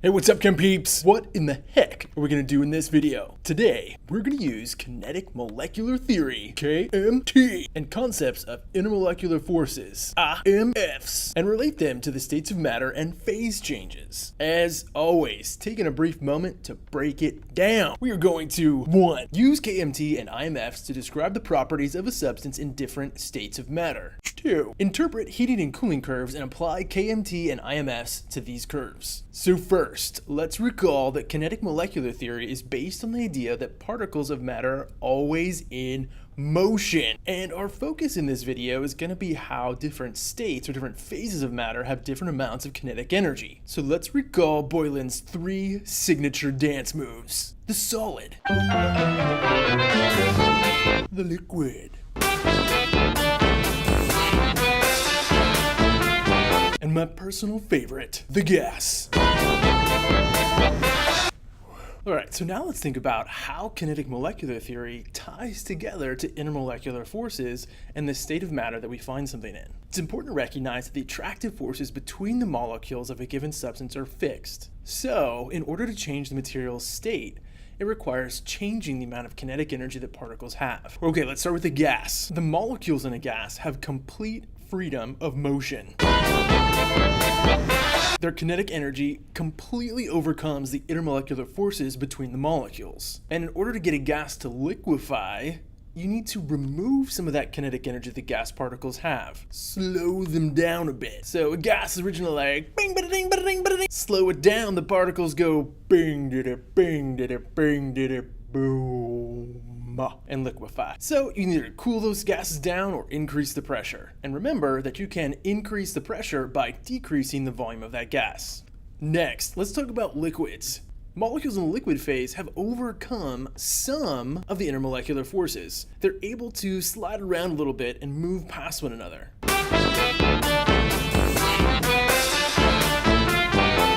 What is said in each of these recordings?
Hey, what's up, Chem peeps? What in the heck are we gonna do in this video? Today, we're gonna use kinetic molecular theory, KMT, and concepts of intermolecular forces, IMFs, and relate them to the states of matter and phase changes. As always, taking a brief moment to break it down. We are going to 1. Use KMT and IMFs to describe the properties of a substance in different states of matter. 2. Interpret heating and cooling curves and apply KMT and IMFs to these curves. So first, let's recall that kinetic molecular theory is based on the idea that particles of matter are always in motion. And our focus in this video is going to be how different states or different phases of matter have different amounts of kinetic energy. So let's recall Boylan's 3 signature dance moves. The solid, the liquid, and my personal favorite, the gas. Alright, so now let's think about how kinetic molecular theory ties together to intermolecular forces and the state of matter that we find something in. It's important to recognize that the attractive forces between the molecules of a given substance are fixed. So, in order to change the material's state, it requires changing the amount of kinetic energy that particles have. Okay, let's start with the gas. The molecules in a gas have complete freedom of motion. Their kinetic energy completely overcomes the intermolecular forces between the molecules. And in order to get a gas to liquefy, you need to remove some of that kinetic energy the gas particles have. Slow them down a bit. So a gas is originally like bing bada ding bada ding bada ding. Slow it down, the particles go bing dida bing dida bing dida boom and liquefy. So you can either cool those gases down or increase the pressure. And remember that you can increase the pressure by decreasing the volume of that gas. Next, let's talk about liquids. Molecules in the liquid phase have overcome some of the intermolecular forces. They're able to slide around a little bit and move past one another.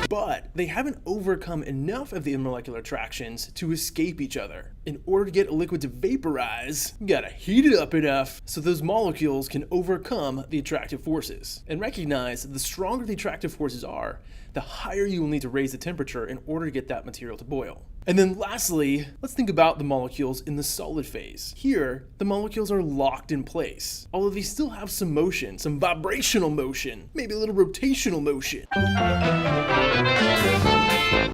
But they haven't overcome enough of the intermolecular attractions to escape each other. In order to get a liquid to vaporize, you gotta heat it up enough so those molecules can overcome the attractive forces. And recognize that the stronger the attractive forces are, the higher you will need to raise the temperature in order to get that material to boil. And then lastly, let's think about the molecules in the solid phase. Here, the molecules are locked in place, although they still have some motion, some vibrational motion, maybe a little rotational motion.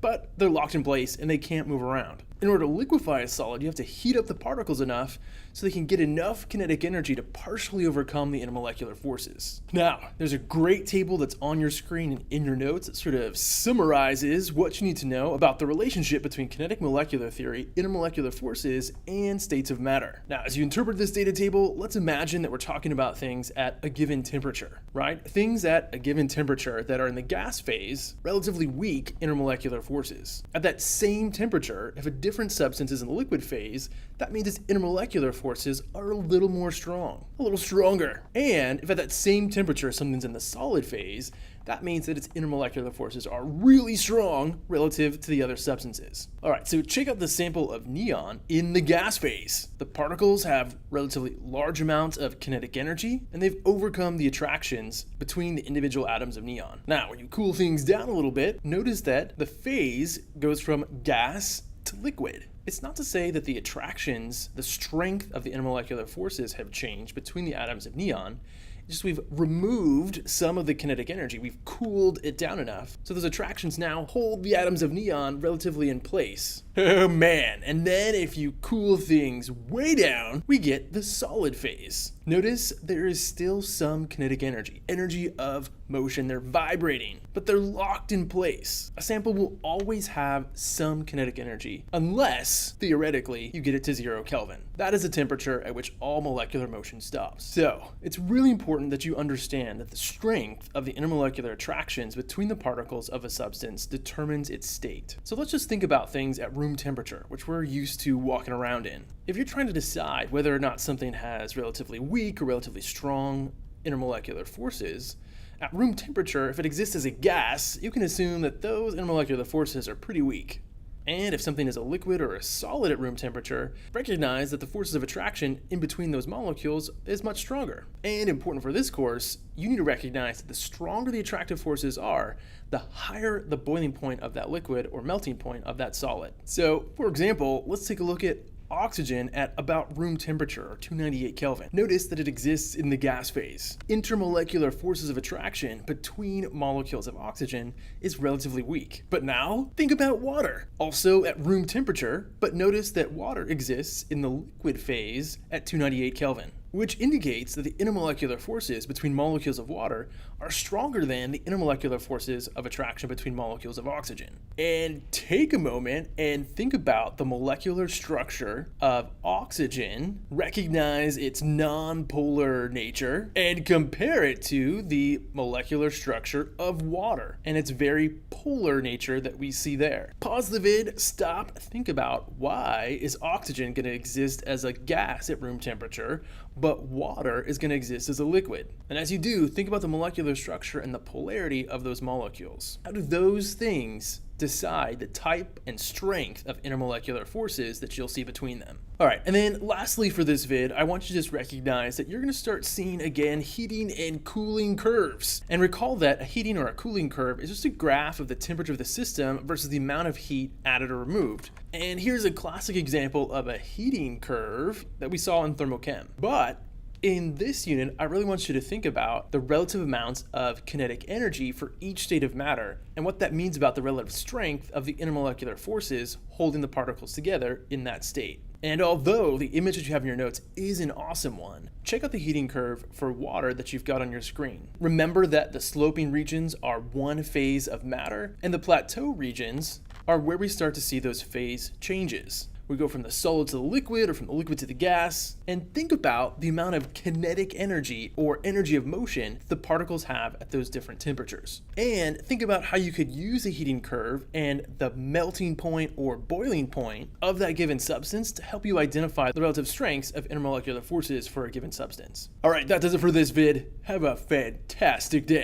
But they're locked in place and they can't move around. In order to liquefy a solid, you have to heat up the particles enough so they can get enough kinetic energy to partially overcome the intermolecular forces. Now, there's a great table that's on your screen and in your notes that sort of summarizes what you need to know about the relationship between kinetic molecular theory, intermolecular forces, and states of matter. Now, as you interpret this data table, let's imagine that we're talking about things at a given temperature, right? Things at a given temperature that are in the gas phase, relatively weak intermolecular forces. At that same temperature, if a different substance is in the liquid phase, that means its intermolecular forces are a little more strong, a little stronger. And if at that same temperature something's in the solid phase, that means that its intermolecular forces are really strong relative to the other substances. Alright, so check out the sample of neon in the gas phase. The particles have relatively large amounts of kinetic energy, and they've overcome the attractions between the individual atoms of neon. Now, when you cool things down a little bit, notice that the phase goes from gas to liquid. It's not to say that the attractions, the strength of the intermolecular forces have changed between the atoms of neon. It's just we've removed some of the kinetic energy. We've cooled it down enough so those attractions now hold the atoms of neon relatively in place. Oh man, and then if you cool things way down, we get the solid phase. Notice there is still some kinetic energy, energy of motion. They're vibrating, but they're locked in place. A sample will always have some kinetic energy unless, theoretically, you get it to 0 Kelvin. That is a temperature at which all molecular motion stops. So, it's really important that you understand that the strength of the intermolecular attractions between the particles of a substance determines its state. So let's just think about things at room temperature, which we're used to walking around in. If you're trying to decide whether or not something has relatively weak or relatively strong intermolecular forces, at room temperature, if it exists as a gas, you can assume that those intermolecular forces are pretty weak. And if something is a liquid or a solid at room temperature, recognize that the forces of attraction in between those molecules is much stronger. And important for this course, you need to recognize that the stronger the attractive forces are, the higher the boiling point of that liquid or melting point of that solid. So, for example, let's take a look at oxygen at about room temperature, or 298 Kelvin. Notice that it exists in the gas phase. Intermolecular forces of attraction between molecules of oxygen is relatively weak. But now, think about water. Also at room temperature, but notice that water exists in the liquid phase at 298 Kelvin, which indicates that the intermolecular forces between molecules of water are stronger than the intermolecular forces of attraction between molecules of oxygen. And take a moment and think about the molecular structure of oxygen, recognize its non-polar nature, and compare it to the molecular structure of water and its very polar nature that we see there. Pause the vid, stop, think about why is oxygen going to exist as a gas at room temperature, but water is going to exist as a liquid. And as you do, think about the molecular structure and the polarity of those molecules. How do those things decide the type and strength of intermolecular forces that you'll see between them? All right, and then lastly for this vid, I want you to just recognize that you're going to start seeing again heating and cooling curves. And recall that a heating or a cooling curve is just a graph of the temperature of the system versus the amount of heat added or removed. And here's a classic example of a heating curve that we saw in thermochem. But in this unit, I really want you to think about the relative amounts of kinetic energy for each state of matter and what that means about the relative strength of the intermolecular forces holding the particles together in that state. And although the image that you have in your notes is an awesome one, check out the heating curve for water that you've got on your screen. Remember that the sloping regions are one phase of matter, and the plateau regions are where we start to see those phase changes. We go from the solid to the liquid or from the liquid to the gas, and think about the amount of kinetic energy or energy of motion the particles have at those different temperatures. And think about how you could use a heating curve and the melting point or boiling point of that given substance to help you identify the relative strengths of intermolecular forces for a given substance. All right, that does it for this vid. Have a fantastic day.